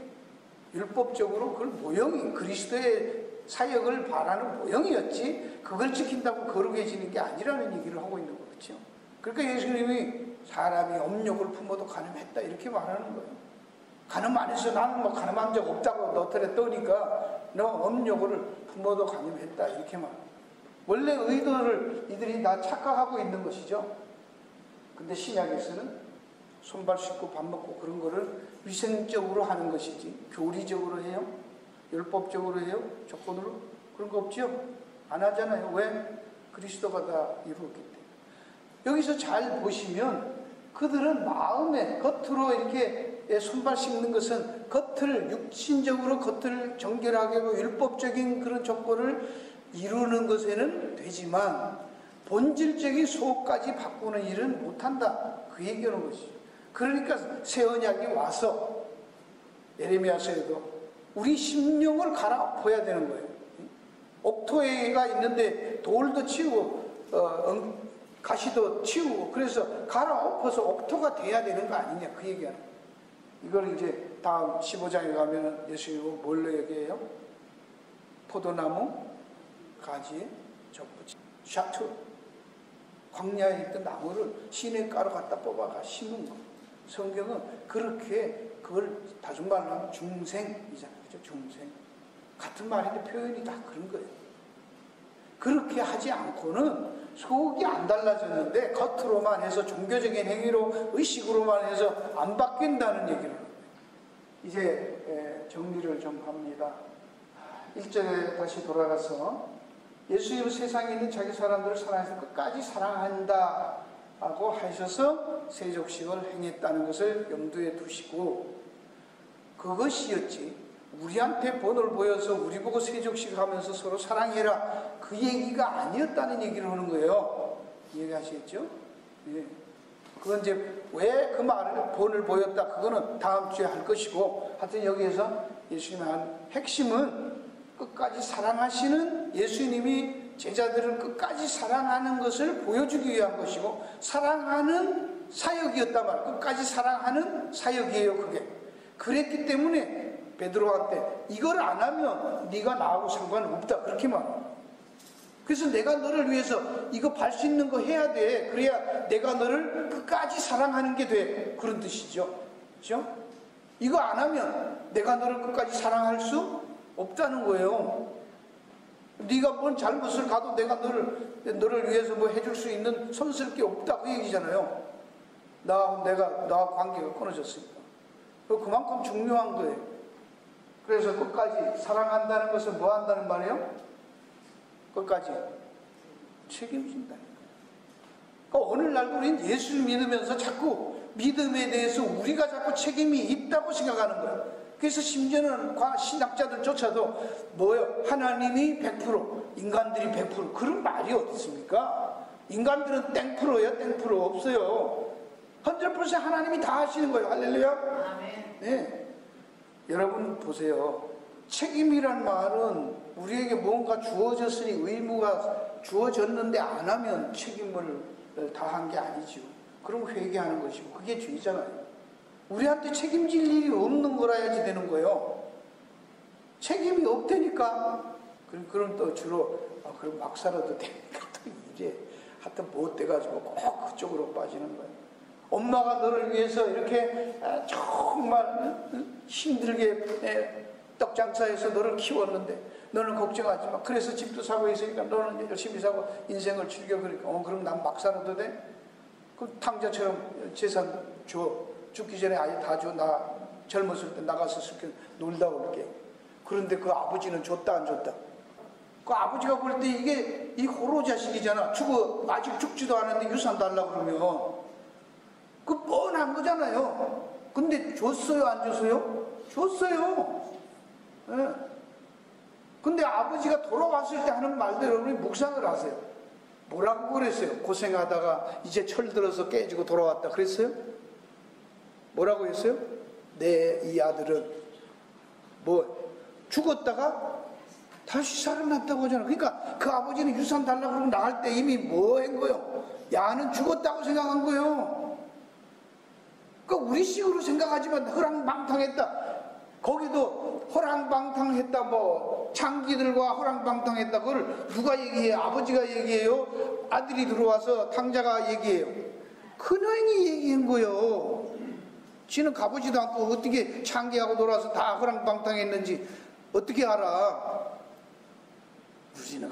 율법적으로 그걸 모형이, 그리스도의 사역을 바라는 모형이었지, 그걸 지킨다고 거룩해지는 게 아니라는 얘기를 하고 있는 거겠죠. 그러니까 예수님이 사람이 업욕을 품어도 가늠했다 이렇게 말하는 거예요. 가늠 안 해서 나는 뭐 가늠한 적 없다고 너털에 떠니까 너 업욕을 품어도 가늠했다 이렇게 말합니다. 원래 의도를 이들이 다 착각하고 있는 것이죠. 근데 신약에서는 손발 씻고 밥 먹고 그런 거를 위생적으로 하는 것이지, 교리적으로 해요? 율법적으로 해요? 조건으로? 그런 거 없죠? 안 하잖아요. 왜? 그리스도가 다 이루었기 때문에. 여기서 잘 보시면 그들은 마음에, 겉으로 이렇게 손발 씻는 것은 겉을, 육신적으로 겉을 정결하게 하고 율법적인 그런 조건을 이루는 것에는 되지만 본질적인 속까지 바꾸는 일은 못한다, 그 얘기하는 것이죠. 그러니까 새 언약이 와서 예레미야서에도 우리 심령을 갈아엎어야 되는 거예요. 옥토에가 있는데 돌도 치우고 가시도 치우고, 그래서 갈아엎어서 옥토가 돼야 되는 거 아니냐, 그 얘기하는 거예요. 이걸 이제 다음 15장에 가면 예수님은 뭘로 얘기해요? 포도나무 가지에 접붙이 샤투, 광야에 있던 나무를 시냇가로 갖다 뽑아가 심은 거. 성경은 그렇게 그걸 다른 말로 하면 중생이잖아요. 그죠? 중생. 같은 말인데 표현이 다 그런 거예요. 그렇게 하지 않고는 속이 안 달라졌는데 겉으로만 해서 종교적인 행위로 의식으로만 해서 안 바뀐다는 얘기를 이제 정리를 좀 합니다. 1절에 다시 돌아가서 예수님은 세상에 있는 자기 사람들을 사랑해서 끝까지 사랑한다 하고 하셔서 세족식을 행했다는 것을 염두에 두시고, 그것이었지 우리한테 본을 보여서 우리 보고 세족식 하면서 서로 사랑해라 그 얘기가 아니었다는 얘기를 하는 거예요. 이해하시겠죠? 예. 그건 이제 왜 그 말을 본을 보였다 그거는 다음 주에 할 것이고, 하여튼 여기에서 예수님의 한 핵심은 끝까지 사랑하시는 예수님이 제자들을 끝까지 사랑하는 것을 보여주기 위한 것이고, 사랑하는 사역이었단 말이에요. 끝까지 사랑하는 사역이에요. 그게 그랬기 때문에 베드로한테 이걸 안 하면 네가 나하고 상관없다 그렇게 말해요. 그래서 내가 너를 위해서 이거 발 수 있는 거 해야 돼. 그래야 내가 너를 끝까지 사랑하는 게 돼. 그런 뜻이죠. 그렇죠? 이거 안 하면 내가 너를 끝까지 사랑할 수 없다는 거예요. 네가 뭔 잘못을 가도 내가 너를 위해서 뭐 해줄 수 있는 손쓸 게 없다 그 얘기잖아요. 나하고 관계가 끊어졌으니까. 그만큼 중요한 거예요. 그래서 끝까지 사랑한다는 것은 뭐 한다는 말이에요? 끝까지 책임진다는 거예요. 그러니까 오늘날도 우리는 예수를 믿으면서 자꾸 믿음에 대해서 우리가 자꾸 책임이 있다고 생각하는 거예요. 그래서 심지어는 신학자들조차도 뭐예요? 하나님이 100%, 인간들이 100% 그런 말이 어디 있습니까? 인간들은 땡프로예요. 땡프로 없어요. 100% 하나님이 다 하시는 거예요. 할렐루야. 아멘. 네. 여러분 보세요. 책임이란 말은 우리에게 뭔가 주어졌으니 의무가 주어졌는데 안 하면 책임을 다한 게 아니죠. 그럼 회개하는 것이고 그게 죄잖아요. 우리한테 책임질 일이 없는 거라야지 되는 거예요. 책임이 없다니까. 그럼 또 주로 그럼 막 살아도 되니까 또 이래 하여튼 못 돼가지고 꼭 그쪽으로 빠지는 거예요. 엄마가 너를 위해서 이렇게 정말 힘들게 떡장사해서 너를 키웠는데 너는 걱정하지 마. 그래서 집도 사고 있으니까 너는 열심히 사고 인생을 즐겨. 그러니까 그럼 난 막 살아도 돼? 그럼 탕자처럼 재산 줘. 죽기 전에 아예 다 줘. 나 젊었을 때 나가서 슬게 놀다 올게. 그런데 그 아버지는 줬다 안 줬다? 그 아버지가 볼 때 이게 이 호로 자식이잖아. 아직 죽지도 않았는데 유산 달라고 그러면 그 뻔한 거잖아요. 근데 줬어요 안 줬어요? 줬어요. 네. 근데 아버지가 돌아왔을 때 하는 말대로 우리 묵상을 하세요. 뭐라고 그랬어요? 고생하다가 이제 철들어서 깨지고 돌아왔다 그랬어요? 뭐라고 했어요? 내 이 아들은 뭐 죽었다가 다시 살아났다고 하잖아. 그러니까 그 아버지는 유산 달라고 그러고 나갈 때 이미 뭐 한 거예요? 야는 죽었다고 생각한 거예요. 그러니까 우리식으로 생각하지만 허랑방탕했다. 거기도 허랑방탕했다, 뭐 창기들과 허랑방탕했다. 그걸 누가 얘기해요? 아버지가 얘기해요? 아들이 들어와서 탕자가 얘기해요? 큰형이 얘기한 거예요. 지는 가보지도 않고 어떻게 창기하고 돌아와서 다 허랑방탕했는지 어떻게 알아? 우리는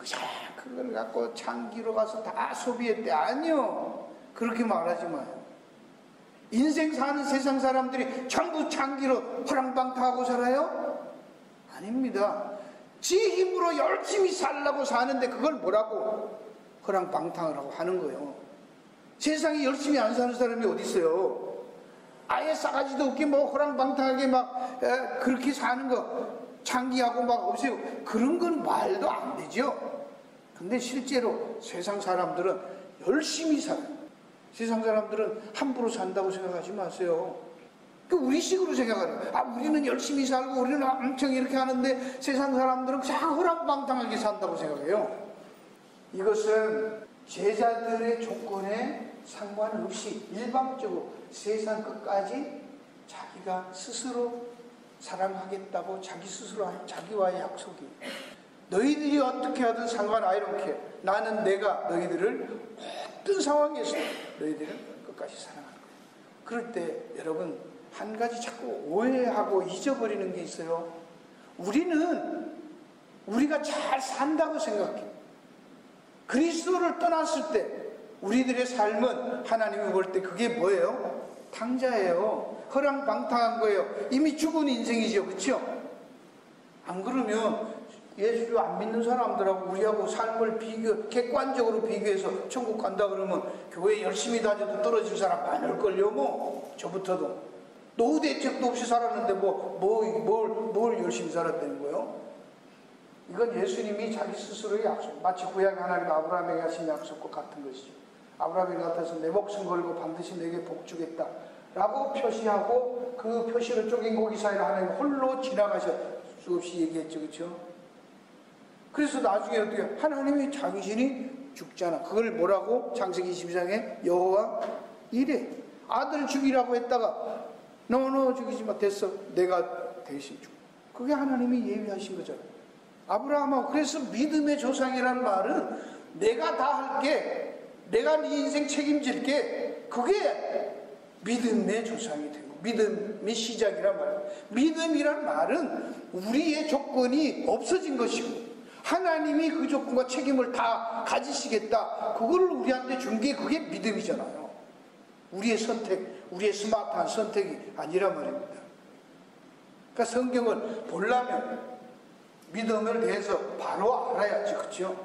그걸 갖고 창기로 가서 다 소비했대. 아니요, 그렇게 말하지 마요. 인생 사는 세상 사람들이 전부 창기로 허랑방탕하고 살아요? 아닙니다. 지 힘으로 열심히 살려고 사는데 그걸 뭐라고 허랑방탕을 하고 하는 거예요. 세상에 열심히 안 사는 사람이 어디 있어요? 아예 싸가지도 없게 뭐 허랑방탕하게 막 그렇게 사는 거 창기하고 막 없애고 그런 건 말도 안 되죠. 근데 실제로 세상 사람들은 열심히 살아요. 세상 사람들은 함부로 산다고 생각하지 마세요. 우리식으로 생각하는. 우리는 열심히 살고 우리는 엄청 이렇게 하는데 세상 사람들은 그냥 허랑방탕하게 산다고 생각해요. 이것은 제자들의 조건에 상관없이 일방적으로 세상 끝까지 자기가 스스로 사랑하겠다고 자기 스스로 한 자기와의 약속이. 너희들이 어떻게 하든 상관 I don't care. 나는 내가 너희들을 어떤 상황에서 너희들은 끝까지 사랑하는 거예요. 그럴 때 여러분 한 가지 자꾸 오해하고 잊어버리는 게 있어요. 우리는 우리가 잘 산다고 생각해. 그리스도를 떠났을 때 우리들의 삶은 하나님이 볼 때 그게 뭐예요? 탕자예요. 허랑방탕한 거예요. 이미 죽은 인생이죠. 그렇죠? 안 그러면 예수를 안 믿는 사람들하고 우리하고 삶을 객관적으로 비교해서 천국 간다 그러면 교회 열심히 다녀도 떨어질 사람 많을걸요. 뭐 저부터도 노후 대책도 없이 살았는데 뭘 열심히 살았다는 거예요? 이건 예수님이 자기 스스로의 약속, 마치 구약의 하나님 아브라함에게 하신 약속과 같은 것이죠. 아브라함이 나타나서 내 목숨 걸고 반드시 내게 복 주겠다 라고 표시하고 그 표시를 쪼갠 고기 사이를 하나님 홀로 지나가셔 수없이 얘기했죠. 그렇죠? 그래서 나중에 어떻게 하나님이 당신이 죽잖아. 그걸 뭐라고? 창세기 22장에 여호와 이래. 아들 죽이라고 했다가 너 죽이지 마. 됐어. 내가 대신 죽어. 그게 하나님이 예비하신 거잖아요. 아브라함하고 그래서 믿음의 조상이라는 말은 내가 다 할게, 내가 네 인생 책임질게, 그게 믿음의 조상이 되고 믿음의 시작이란 말이에요. 믿음이란 말은 우리의 조건이 없어진 것이고 하나님이 그 조건과 책임을 다 가지시겠다, 그걸 우리한테 준 게 그게 믿음이잖아요. 우리의 선택, 우리의 스마트한 선택이 아니란 말입니다. 그러니까 성경을 보려면 믿음을 대해서 바로 알아야지. 그렇죠?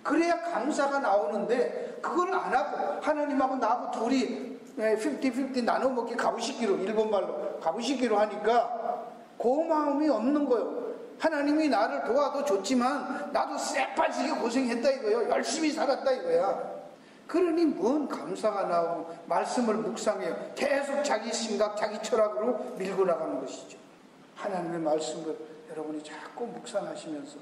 그래야 감사가 나오는데 그걸 안 하고 하나님하고 나하고 둘이 50-50 나눠 먹기 가부시기로, 일본말로 가부시기로 하니까 그 마음이 없는 거예요. 하나님이 나를 도와도 좋지만 나도 쎄빠지게 고생했다 이거예요. 열심히 살았다 이거야. 그러니 뭔 감사가 나오고 말씀을 묵상해요. 계속 자기 생각, 자기 철학으로 밀고 나가는 것이죠. 하나님의 말씀을 여러분이 자꾸 묵상하시면서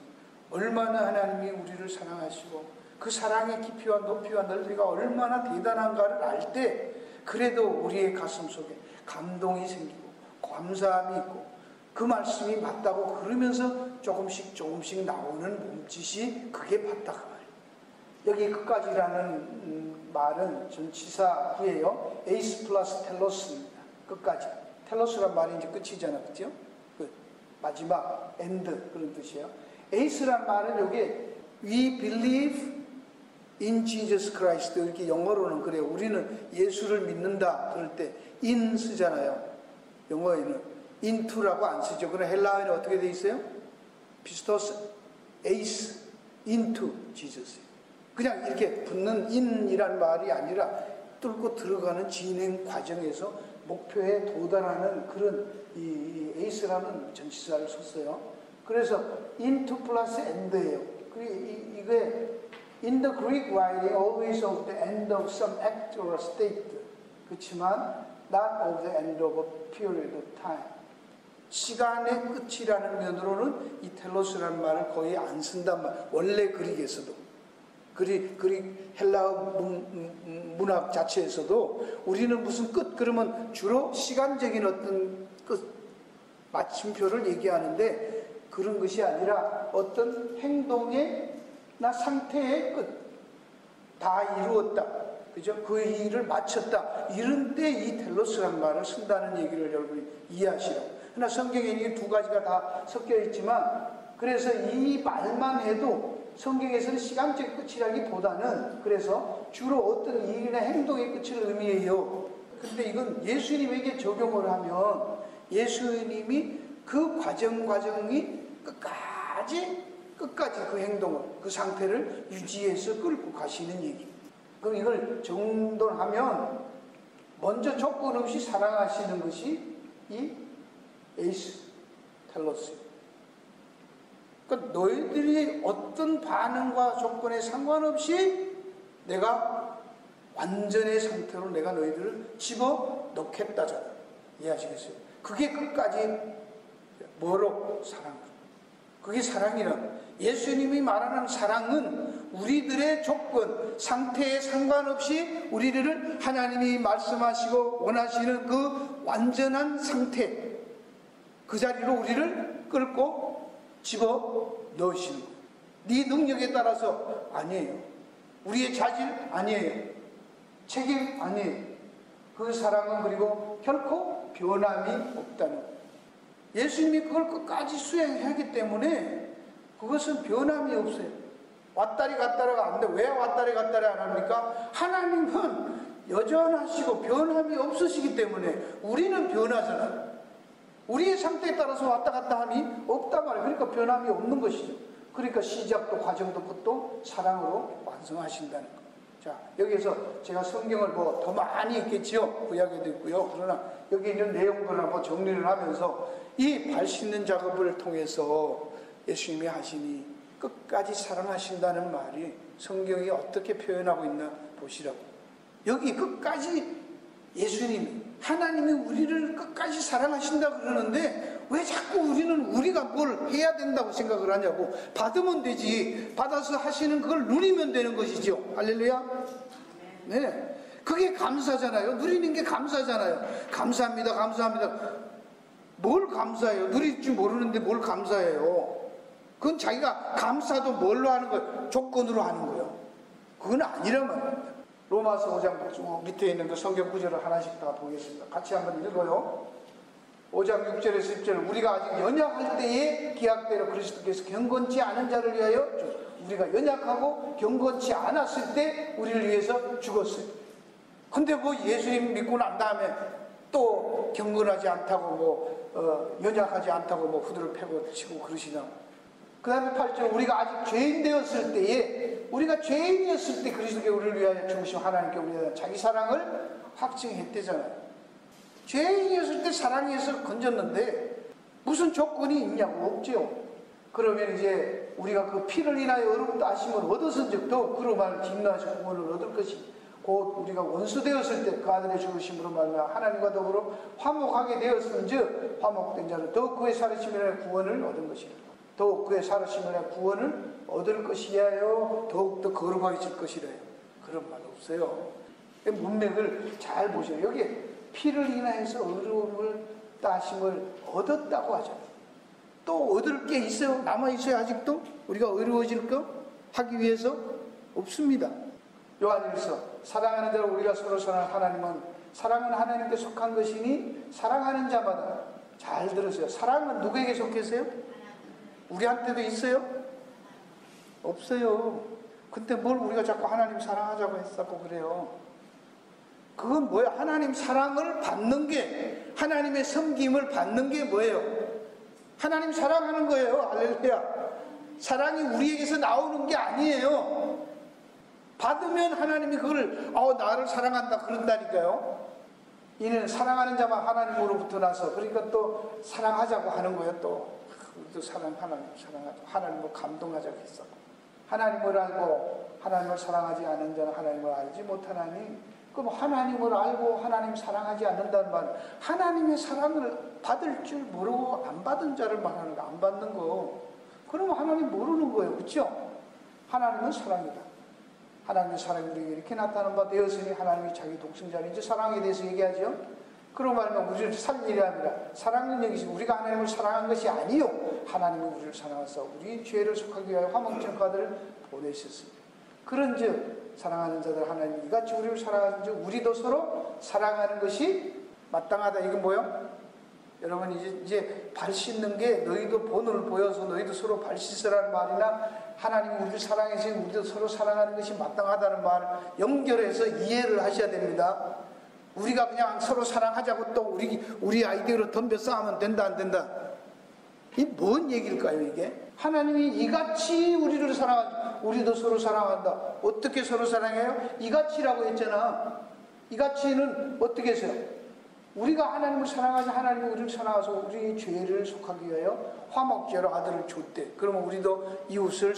얼마나 하나님이 우리를 사랑하시고 그 사랑의 깊이와 높이와 넓이가 얼마나 대단한가를 알 때 그래도 우리의 가슴 속에 감동이 생기고 감사함이 있고 그 말씀이 맞다고 그러면서 조금씩 나오는 몸짓이 그게 맞다 그 말이에요. 여기 끝까지라는 말은 전치사 후에요. 에이스 플러스 텔로스입니다. 끝까지. 텔로스란 말이 이제 끝이잖아. 그죠? 마지막 엔드 그런 뜻이에요. 에이스란 말은 여기 we believe in Jesus Christ, 이렇게 영어로는 그래요. 우리는 예수를 믿는다 그럴 때 in 쓰잖아요. 영어에는 into라고 안 쓰죠. 그럼 헬라어에는 어떻게 돼 있어요? 피스토스 에이스 into Jesus. 그냥 이렇게 붙는 in이란 말이 아니라 뚫고 들어가는 진행 과정에서 목표에 도달하는 그런 이 에이스라는 전치사를 썼어요. 그래서 into 플러스 end예요. 이게 in the Greek writing always of the end of some act or state. 그렇지만 not of the end of a period of time. 시간의 끝이라는 면으로는 이 텔로스라는 말을 거의 안 쓴단 말. 원래 그릭에서도. 그릭 헬라어 문학 자체에서도 우리는 무슨 끝 그러면 주로 시간적인 어떤 끝 마침표를 얘기하는데 그런 것이 아니라 어떤 행동의 나 상태의 끝 다 이루었다, 그죠? 그 일을 마쳤다 이런 때 이 텔로스란 말을 쓴다는 얘기를 여러분이 이해하시라고. 그러나 성경에 이게 두 가지가 다 섞여 있지만 그래서 이 말만 해도 성경에서는 시간적 끝이라기보다는 그래서 주로 어떤 일이나 행동의 끝을 의미해요. 근데 이건 예수님에게 적용을 하면 예수님이 그 과정이 끝까지 그 행동을, 그 상태를 유지해서 끌고 가시는 얘기. 그럼 이걸 정돈하면 먼저 조건 없이 사랑하시는 것이 이 에이스 텔로스. 그러니까 너희들이 어떤 반응과 조건에 상관없이 내가 완전의 상태로 내가 너희들을 집어넣겠다잖아. 이해하시겠어요? 그게 끝까지 뭐로? 사랑. 그게 사랑이라. 예수님이 말하는 사랑은 우리들의 조건, 상태에 상관없이 우리를 하나님이 말씀하시고 원하시는 그 완전한 상태, 그 자리로 우리를 끌고 집어 넣으시는 거예요. 네 능력에 따라서 아니에요. 우리의 자질 아니에요. 책임 아니에요. 그 사랑은 그리고 결코 변함이 없다는 거예요. 예수님이 그걸 끝까지 수행하기 때문에 그것은 변함이 없어요. 왔다리 갔다리가 안 돼. 왜 왔다리 갔다리 안 합니까? 하나님은 여전하시고 변함이 없으시기 때문에 우리는 변하잖아요. 우리의 상태에 따라서 왔다 갔다 함이 없단 말이에요. 그러니까 변함이 없는 것이죠. 그러니까 시작도 과정도 그것도 사랑으로 완성하신다는 거. 자, 여기에서 제가 성경을 뭐 더 많이 읽겠지요. 구약에도 있고요. 그러나 여기 있는 내용들을 한번 정리를 하면서 이 발 씻는 작업을 통해서 예수님이 하시니 끝까지 사랑하신다는 말이 성경이 어떻게 표현하고 있나 보시라고. 여기 끝까지 예수님이, 하나님이 우리를 끝까지 사랑하신다 그러는데 왜 자꾸 우리는 우리가 뭘 해야 된다고 생각을 하냐고. 받으면 되지. 받아서 하시는 그걸 누리면 되는 것이죠. 할렐루야. 네, 그게 감사잖아요. 누리는 게 감사잖아요. 감사합니다, 감사합니다. 뭘 감사해요? 누릴 줄 모르는데 뭘 감사해요? 그건 자기가 감사도 뭘로 하는 거예요? 조건으로 하는 거예요. 그건 아니란 말입니다. 로마서 5장 쭉 밑에 있는 그 성경 구절을 하나씩 다 보겠습니다. 같이 한번 읽어요. 5장 6절에서 10절. 우리가 아직 연약할 때에 기약대로 그리스도께서 경건치 않은 자를 위하여, 우리가 연약하고 경건치 않았을 때 우리를 위해서 죽었어요. 근데 뭐 예수님 믿고 난 다음에 또 경건하지 않다고 연약하지 않다고 후드를 패고 치고 그러시나. 그 다음에 8절. 우리가 아직 죄인 되었을 때에, 우리가 죄인이었을 때 그리스도께 우리를 위하여 죽으신 하나님께 우리가 자기 사랑을 확증했대잖아요. 죄인이었을 때 사랑해서 건졌는데 무슨 조건이 있냐고. 없지요. 그러면 이제 우리가 그 피를 인하여 의롭다 하심을 얻었은 적도 그로 말하여 진노하신 구원을 얻을 것이, 곧 우리가 원수 되었을 때 그 아들의 죽으심으로 말하여 하나님과 더불어 화목하게 되었은 즉 화목된 자는 더욱 그의 살으심으로 구원을 얻은 것이라. 더욱 그의 살으심으로 구원을 얻을 것이야요. 더욱더 거룩하게 것이래요. 그런 말 없어요. 문맥을 잘 보셔요. 여기에 피를 인하여서 의로움을 따심을 얻었다고 하잖아요. 또 얻을 게 있어요? 남아있어요? 아직도? 우리가 의로워질 거 하기 위해서? 없습니다. 요한일서. 사랑하는 자로 우리가 서로 사랑하는 하나님은, 사랑은 하나님께 속한 것이니 사랑하는 자마다. 잘 들으세요. 사랑은 누구에게 속했어요? 우리한테도 있어요? 없어요. 근데 뭘 우리가 자꾸 하나님 사랑하자고 했었고 그래요. 그건 뭐예요? 하나님 사랑을 받는 게, 하나님의 섬김을 받는 게 뭐예요? 하나님 사랑하는 거예요. 할렐루야. 사랑이 우리에게서 나오는 게 아니에요. 받으면 하나님이 그걸 나를 사랑한다 그런다니까요. 이는 사랑하는 자만 하나님으로부터 나서, 그러니까 또 사랑하자고 하는 거예요. 또 우리도 하나님 사랑하자, 하나님을 감동하자고 했었고, 하나님을 알고 하나님을 사랑하지 않는 자는 하나님을 알지 못하나니. 그럼 하나님을 알고 하나님 사랑하지 않는다는 말은 하나님의 사랑을 받을 줄 모르고 안 받은 자를 말하는 거, 안 받는 거. 그러면 하나님 모르는 거예요. 그렇죠? 하나님은 사랑이다. 하나님의 사랑이 우리에게 이렇게 나타난 바 되었으니 하나님이 자기 독생자를 이제 사랑에 대해서 얘기하죠. 그러고 말하면 우리를 살리려 합니다. 사랑은 여기서 우리가 하나님을 사랑한 것이 아니요, 하나님이 우리를 사랑하사 우리 죄를 속하기 위하여 화목제물 아들을 보내셨습니다. 그런즉 사랑하는 자들 하나님이 이같이 우리를 사랑하는 즉 우리도 서로 사랑하는 것이 마땅하다. 이건 뭐요? 여러분 이제 발 씻는 게 너희도 본을 보여서 너희도 서로 발 씻으라는 말이나 하나님이 우리를 사랑해서 우리도 서로 사랑하는 것이 마땅하다는 말 연결해서 이해를 하셔야 됩니다. 우리가 그냥 서로 사랑하자고 또 우리 아이디어로 덤벼 싸우면 된다 안 된다. 이 뭔 얘기일까요 이게? 하나님이 이같이 우리를 사랑하죠. 우리도 서로 사랑한다. 어떻게 서로 사랑해요? 이같이라고 했잖아. 이같이는 어떻게 해서요? 우리가 하나님을 사랑하자 하나님이 우리를 사랑하셔서 우리의 죄를 속하기 위하여 화목제로 아들을 줬대. 그러면 우리도 이웃을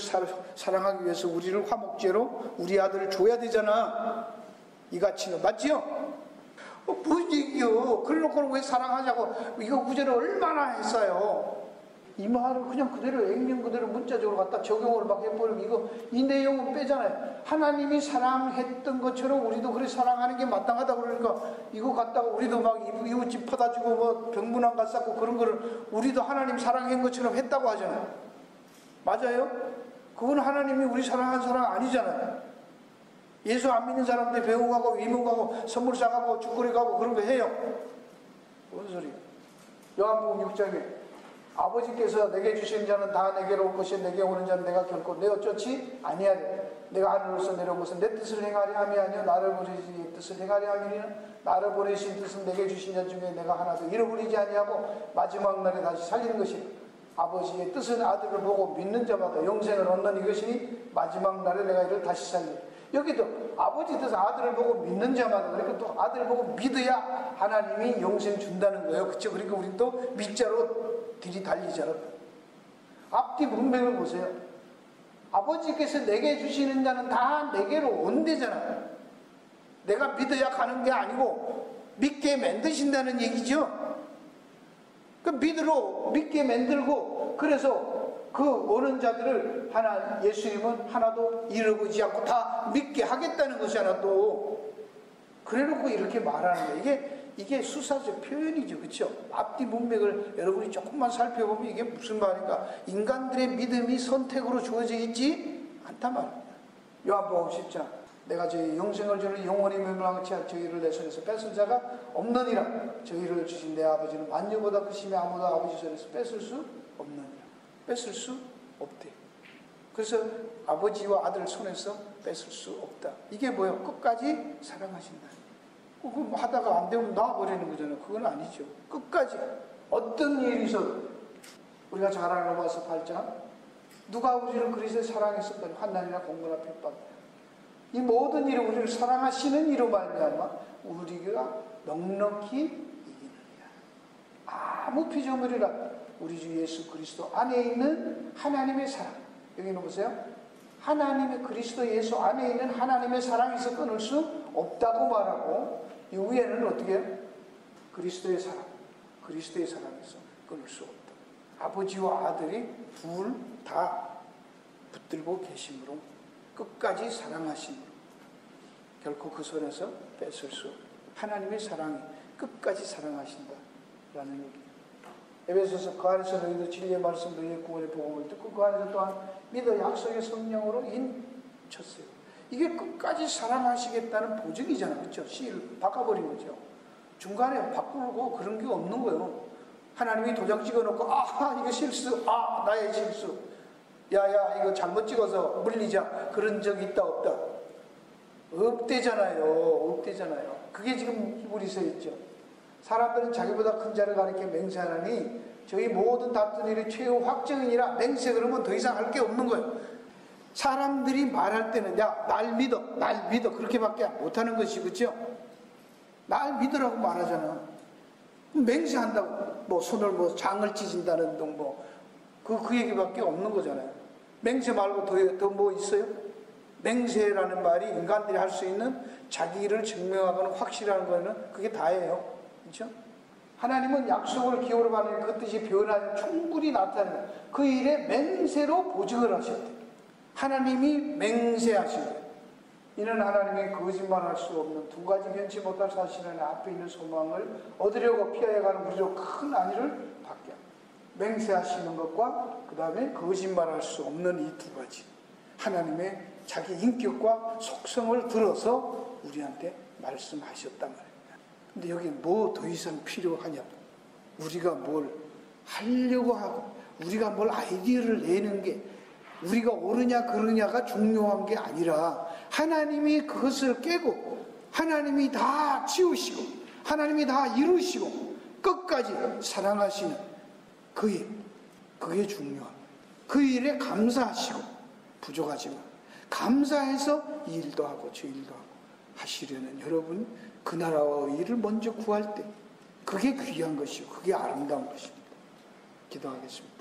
사랑하기 위해서 우리를 화목제로 우리 아들을 줘야 되잖아. 이같이는 맞지요? 뭔 얘기요? 그래놓고 왜 사랑하자고 이거 구절을 얼마나 했어요. 이 말을 그냥 그대로 액면 그대로 문자적으로 갖다 적용을 막 해버리면 이거 이 내용은 빼잖아요. 하나님이 사랑했던 것처럼 우리도 그래 사랑하는 게 마땅하다 그러니까 이거 갖다가 우리도 막 이웃집 퍼다주고 뭐 병문안 갔었고 그런 거를 우리도 하나님 사랑한 것처럼 했다고 하잖아요. 맞아요? 그건 하나님이 우리 사랑한 사랑 아니잖아요. 예수 안 믿는 사람들 배우 가고 위문 가고 선물 사가고 죽거리 가고 그런 거 해요. 뭔 소리야? 요한복음 6장에 아버지께서 내게 주신 자는 다 내게로 올 것이요 내게 오는 자는 내가 결코 내 어쩌지 아니하리라. 내가 하늘로서 내려온 것은 내 뜻을 행하려 함이 아니요 나를 보내신 이의 뜻을 행하려 함이니라. 나를 보내신 뜻은 내게 주신 자 중에 내가 하나도 잃어버리지 아니하고 마지막 날에 다시 살리는 것이라. 아버지의 뜻은 아들을 보고 믿는 자마다 영생을 얻는 이것이니 마지막 날에 내가 이를 다시 살리라. 여기도 아버지 뜻은 아들을 보고 믿는 자마다, 그러니까 또 아들을 보고 믿어야 하나님이 영생 준다는 거예요. 그렇죠? 그러니까 우린 또 믿자로 들이 달리자로. 앞뒤 문맥을 보세요. 아버지께서 내게 주시는 자는 다 내게로 온대잖아요. 내가 믿어야 가는 게 아니고 믿게 만드신다는 얘기죠. 그 믿게 만들고, 그래서 그 오는 자들을 예수님은 하나도 잃어보지 않고 다 믿게 하겠다는 것이잖아. 또 그래놓고 이렇게 말하는 거예요. 이게 수사적 표현이죠. 그렇죠? 앞뒤 문맥을 여러분이 조금만 살펴보면 이게 무슨 말인가. 인간들의 믿음이 선택으로 주어져 있지 않단 말입니다. 요한복음 10장 내가 저희 영생을 주는 영원히 멸망치 않 저희를 내 손에서 뺏을 자가 없느니라. 저희를 주신 내 아버지는 만유보다 크시며 아무도 아버지 손에서 뺏을 수 없느니라. 뺏을 수 없대. 그래서 아버지와 아들 손에서 뺏을 수 없다. 이게 뭐예요? 끝까지 사랑하신다. 그거 하다가 안 되면 놔버리는 거잖아요. 그건 아니죠. 끝까지 어떤 일이 있어도 우리가 잘 알아 로마서 8장 누가 우리를 그리스도의 사랑했었더니 환난이나 공고나 핍박, 이 모든 일을 우리를 사랑하시는 이로 말미암아 우리가 넉넉히 이기느니라. 아무 피조물이라 우리 주 예수 그리스도 안에 있는 하나님의 사랑. 여기는 보세요. 하나님의 그리스도 예수 안에 있는 하나님의 사랑에서 끊을 수 없다고 말하고, 이 위에는 어떻게 해요? 그리스도의 사랑, 그리스도의 사랑에서 끊을 수 없다. 아버지와 아들이 둘 다 붙들고 계심으로, 끝까지 사랑하심으로 결코 그 손에서 뺏을 수 없다. 하나님의 사랑이 끝까지 사랑하신다라는 얘기입니다. 에베소서 그 안에서 너희도 진리의 말씀 너희의 구원의 복음을 듣고 그 안에서 또한 믿어 약속의 성령으로 인쳤어요. 이게 끝까지 사랑하시겠다는 보증이잖아요. 그렇죠? 실 바꿔버린 거죠. 중간에 바꾸고 그런 게 없는 거예요. 하나님이 도장 찍어놓고 이거 실수, 나의 실수, 야야 이거 잘못 찍어서 물리자, 그런 적 있다 없다? 없대잖아요. 그게 지금 히브리서에 있죠. 사람들은 자기보다 큰 자를 가리켜 맹세하나니 저희 모든 다툰 일이 최후 확정이니라. 맹세 그러면 더 이상 할 게 없는 거예요. 사람들이 말할 때는 야 날 믿어 그렇게밖에 못하는 것이, 그렇죠? 날 믿으라고 말하잖아. 맹세한다고 뭐 손을 장을 찢은다는 등 그 얘기밖에 없는 거잖아요. 맹세 말고 더 뭐 있어요? 맹세라는 말이 인간들이 할 수 있는 자기를 증명하거나 확실하는 거는 그게 다예요. 그렇죠? 하나님은 약속을 기호로 받는 그 뜻이 변하지 충분히 나타나는 그 일에 맹세로 보증을 하셨대요. 하나님이 맹세하신 거예요. 이는 하나님이 거짓말할 수 없는 두 가지 변치 못할 사실 안에 앞에 있는 소망을 얻으려고 피하여 가는 무지로 큰 안위를 받게 합니다. 맹세하시는 것과 그 다음에 거짓말할 수 없는 이 두 가지, 하나님의 자기 인격과 속성을 들어서 우리한테 말씀하셨단 말이에요. 근데 여기 뭐 더 이상 필요하냐? 우리가 뭘 하려고 하고 우리가 뭘 아이디어를 내는 게 우리가 옳으냐 그르냐가 중요한 게 아니라 하나님이 그것을 깨고 하나님이 다 지우시고 하나님이 다 이루시고 끝까지 사랑하시는 그 일, 그게 중요합니다. 그 일에 감사하시고 부족하지만 감사해서 이 일도 하고 저 일도 하고 하시려는 여러분, 그 나라와 일을 먼저 구할 때 그게 귀한 것이고 그게 아름다운 것입니다. 기도하겠습니다.